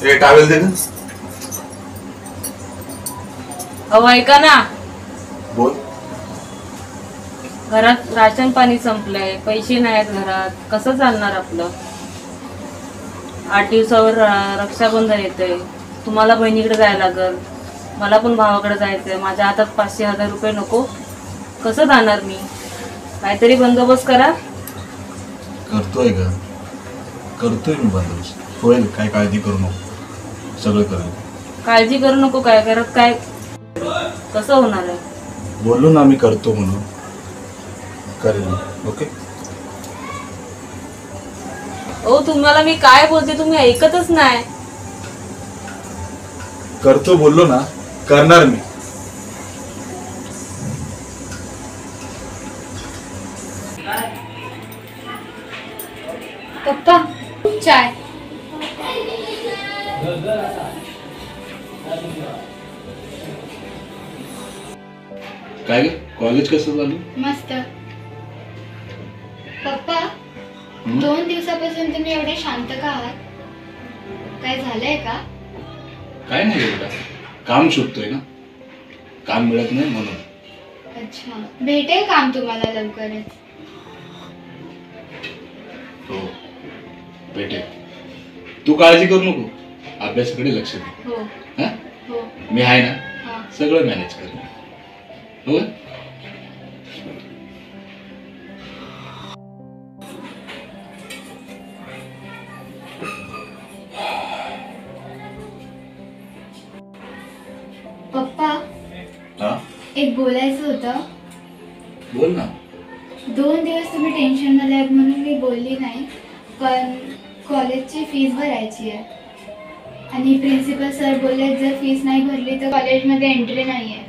ए towel दे ना. अहो ऐका ना. बोल. घरात राशन पाणी संपलंय, पैसे नाहीत घरात, कसं चालणार आपलं? 8 दिवसावर रक्षाबंधन येतंय. तुम्हाला बहिणीकडे जायला लागल, मला पण भावाकडे जायचंय. माझ्या हातात 500,000 रुपये नको, कसं जाणार मी? काहीतरी बंदोबस्त करा. करतोय का? करतोय मी बंदोबस्त. होईल, काय काळजी करू नको, सगळं करेल. काळजी करू नको काय? करत काय कसं होणार आहे? बोललो ना मी करतो म्हणून, करेल. ओके. ओ तुम्हाला मी काय बोलते तुम्ही ऐकतच नाही. करतो बोललो ना, करणार मी. पप्पा चाय. काय कॉलेज कसं चालू? मस्त. पप्पा 2 दिवसापासून तुम्ही एवढे शांत का आहात? काय झालंय का? काय नाही बेटा, काम शोधतोय ना, काम मिळत नाही म्हणून. अच्छा, भेटेल काम तुम्हाला लवकरच. हो भेटेल. तू काळजी करू नको, अभ्यासाकडे लक्ष दे. हो हा, हो. मी आहे ना, हा. सगळं मॅनेज कर. हो. पप्पा हा एक बोलायचं होतं. बोल ना. 2 दिवस तुम्ही टेन्शन मध्ये आहेत म्हणून मी बोलली नाही, पण कॉलेजची फीस भरायची आहे आणि प्रिन्सिपल सर बोलले जर फीस नाही भरली तर कॉलेजमध्ये एंट्री नाही आहे.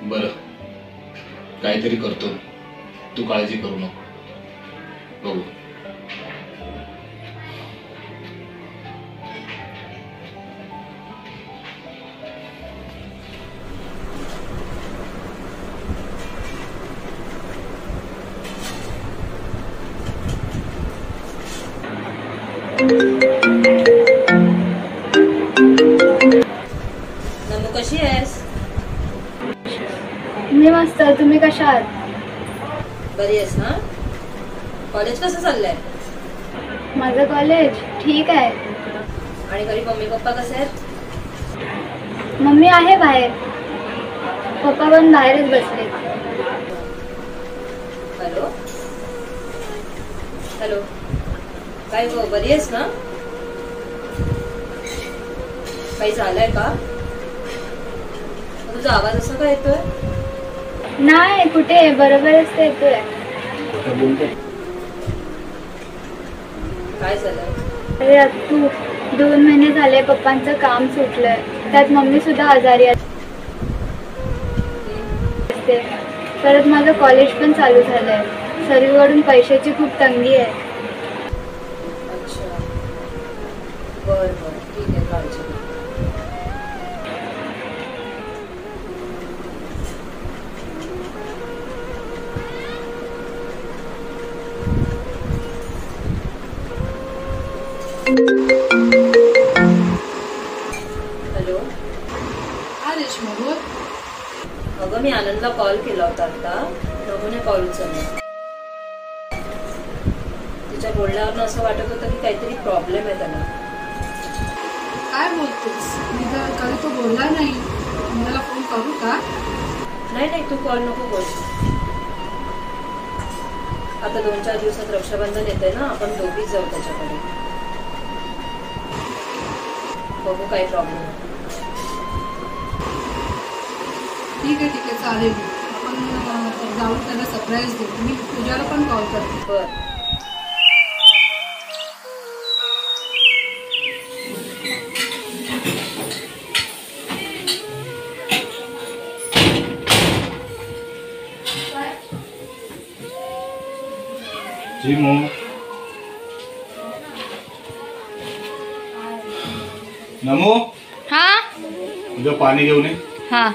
बरं, काहीतरी करतो, तू काळजी करू नको. बघू. नमू कशी आहेस? मी मस्त. तुम्ही कशा आहात? बरी आहेस ना? कॉलेज कसं चाललंय? माझं कॉलेज ठीक आहे. आणि घरी मम्मी पप्पा कसे आहेत? मम्मी आहे बाहेर, पप्पा पण बाहेरच बसले. हॅलो हॅलो, काय गो, बरी आहेस ना? काही झालंय का? तुझा आवाज असा का येतोय? नाही, कुठे, बरोबरच ते येतोय. काय झालंय? अरे तू 2 महिने झाले पप्पांचं काम सुटलंय, त्यात मम्मी सुद्धा आजारी असते. परत माझं कॉलेज पण चालू झालंय, सर्वीकडून पैशाची खूप तंगी आहे. अच्छा, बरं बरं, ठीक आहे, काळजी घे. हॅलो. हा रेश्मा बोल. अगं मी आनंदला कॉल केला होता आता, रघुने कॉल उचलला. तिच्या बोलण्यावरनं असं वाटत होतं की काहीतरी प्रॉब्लेम आहे त्याला. काय बोलतेस? मी तर कधी तो बोलला नाही. मला फोन करू का? नाही नाही, तू कॉल नको करू. आता 2-4 दिवसात रक्षाबंधन येते ना, आपण दोघीच जाऊ त्याच्याकडे, बघू काही प्रॉब्लेम. ठीक आहे चालेल. आपण जाऊन त्याला सरप्राईज देऊ. मी पूजाला पण कॉल करते. बरं. जी मो. नमो. हा तुझं पाणी घेऊन ये. हा.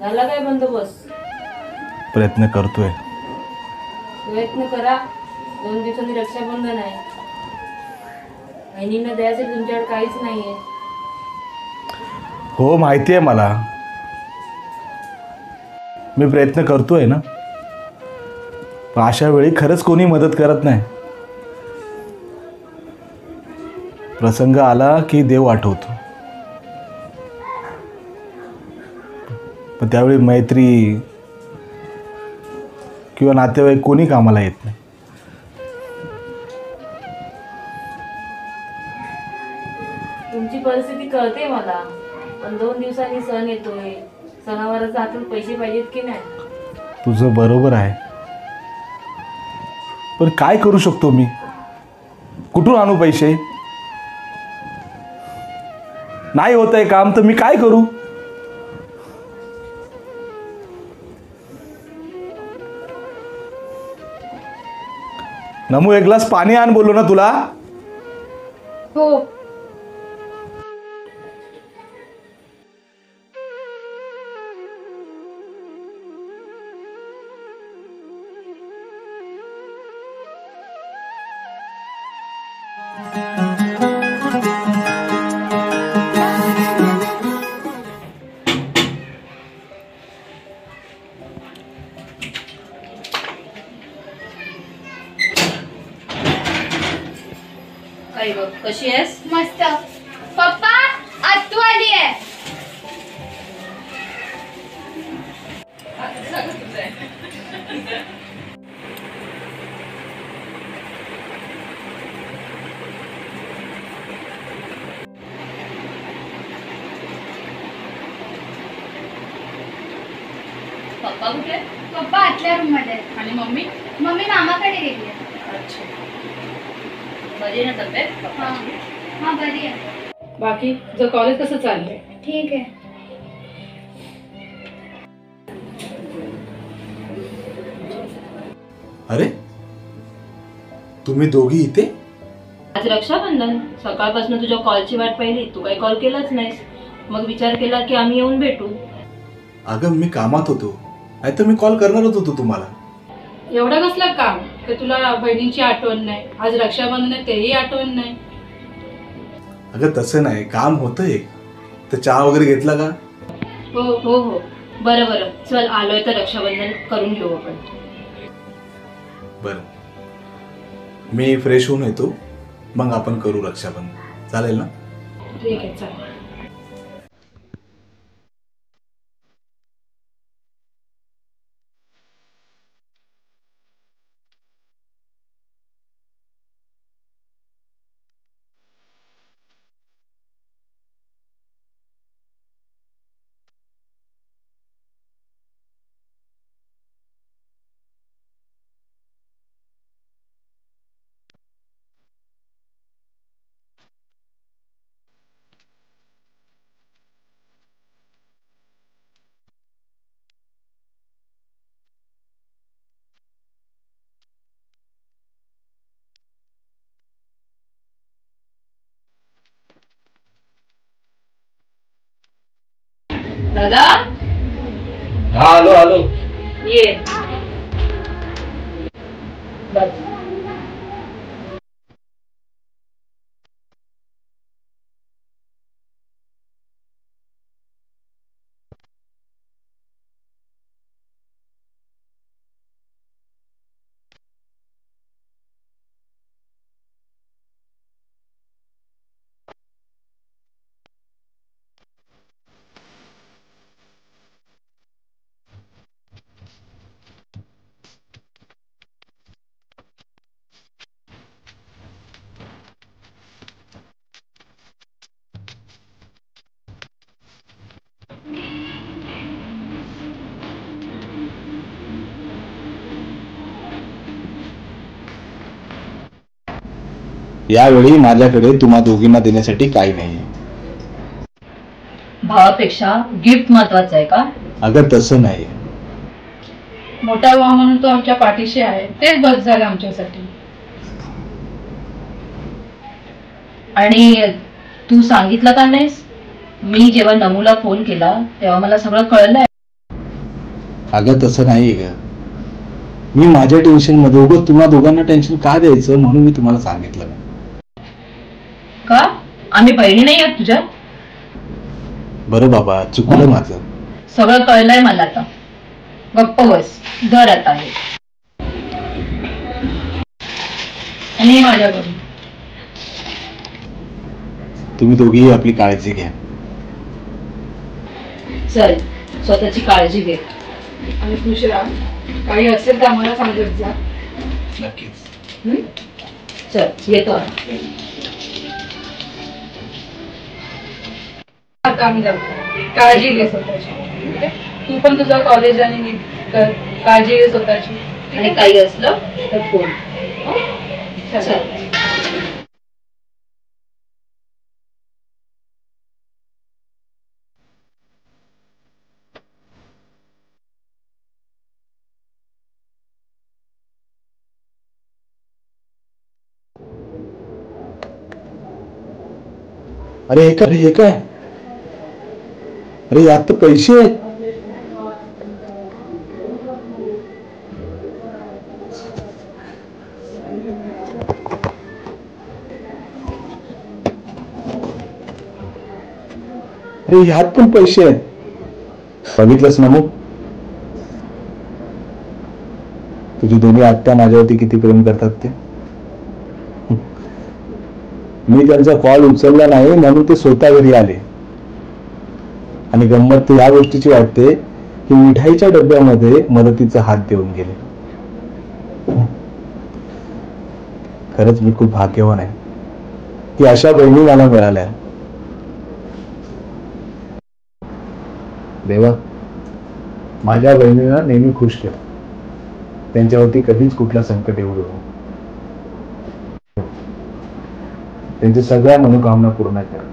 झाला काय बंदोबस्त? प्रयत्न करतोय. प्रयत्न करा. 2 दिवसांनी रक्षाबंधन आहे. बहिणींना द्यायचं तुमच्याकडे काहीच नाहीये. हो माहिती आहे मला. मी प्रयत्न करतोय ना. पण अशा वेळी खरंच कोणी मदत करत नाही. प्रसंग आला की देव आठवतो. पण त्यावेळी मैत्री किंवा नातेवाईक कोणी कामाला येत नाही. तुमची परिस्थिती कळते मला, पण 2 दिवसांनी सण येतोय. सणावाराचा हातून पैसे पाहिजेत की नाही? तुझं बरोबर आहे, पण काय करू शकतो मी? कुठून आणू पैसे? नाही होत आहे काम तर मी काय करू? नमू, 1 ग्लास पाणी आण बोललो ना तुला. हो. काय ग, कशी आहेस? मस्त. पप्पा, आत्तू आली आहे. पप्पा कुठे? पप्पा आतल्या रूम मध्ये आहेत. आणि मम्मी? मम्मी मामाकडे गेली आहे. अच्छा. बरी आहे ना तब्येत? हा हा, बरी आहे. बाकी तुझं कॉलेज कसं चाललंय? ठीक आहे. अरे, तुम्ही दोघी इथे? आज रक्षाबंधन. सकाळपासून तुझ्या कॉलची वाट पाहिली, तू काही कॉल केलाच नाहीस. मग विचार केला की आम्ही येऊन भेटू. अगं मी कामात होतो, नाही तर मी कॉल करणारच होतो तुम्हाला. एवढं कसलं काम की तुला बहिणीची आठवण नाही? आज रक्षाबंधन आहे तेही आठवण नाही. अगं तसं नाही, काम होतं एक. तर चहा वगैरे घेतला का? हो हो हो. बरं बरं, चल आलोय तर रक्षाबंधन करून घेऊ आपण. बरं, मी फ्रेश होऊन येतो, मग आपण करू रक्षाबंधन. चालेल ना? ठीक आहे, चालेल. दादा, हा, आलो आलो. ये. बस. यावेळी माझ्याकडे तुम्हा दोघींना देण्यासाठी काही नाही. भावापेक्षा गिफ्ट महत्वाचं आहे का? अगं तसं नाही. मोठा भाऊ म्हणून तो आमच्या पाठीशी आहे, तेच बस झालं आमच्यासाठी. आणि तू सांगितलं का नाहीस? मी जेव्हा नमूला फोन केला तेव्हा मला सगळं कळलंय. अगं तसं नाही ग, मी माझ्या टेन्शन मध्ये उगाच तुम्हा दोघांना टेन्शन का द्यायचं म्हणून मी तुम्हाला सांगितलं. का आम्ही बहिणी नाही आहोत तुझ्या? बरं बाबा, चुकलं माझं. सगळं कळलंय मला आता. गप्प बस, धर आता हे. आणि माझ्याकडून तुम्ही दोघीही आपली काळजी घ्या. चल, स्वतःची काळजी घे. आणि खुश राहा. काही असेल तर आम्हाला सांगत जा. नक्कीच. चल येतो आता. आता आम्ही जाऊ. काळजी घे स्वतःची. ठीक आहे? तू पण तुझं कॉलेज आणि नीट कर. काळजी घे स्वतःची. आणि काही असलं तर फोन. चल. अरे हे काय, हे काय? अरे यात तर पैसे आहेत. अरे ह्यात पण पैसे आहेत. बघितलंस ना मग, तुझी दोन्ही आत्या माझ्यावरती किती प्रेम करतात ते. मी त्यांचा कॉल उचलला नाही म्हणून ते स्वतः घरी आले. आणि गंमत या गोष्टीची वाटते की मिठाईच्या डब्यामध्ये मदतीचा हात देऊन गेले. खरंच मी खूप भाग्यवान आहे की अशा बहिणी मला मिळाल्या. देवा, माझ्या बहिणीला नेहमी खुश ठेव. त्यांच्यावरती कधीच कुठला संकट येऊ नको. त्यांच्या सगळ्या मनोकामना पूर्ण कर,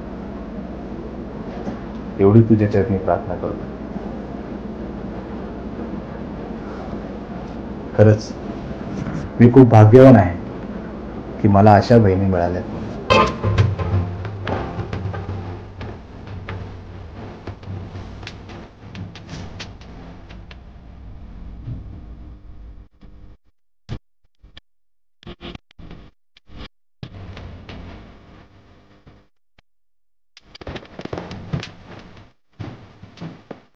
एवढी तुझ्या चरणी प्रार्थना करतो. खरंच मी खूप भाग्यवान आहे की मला अशा बहिणी मिळाल्या.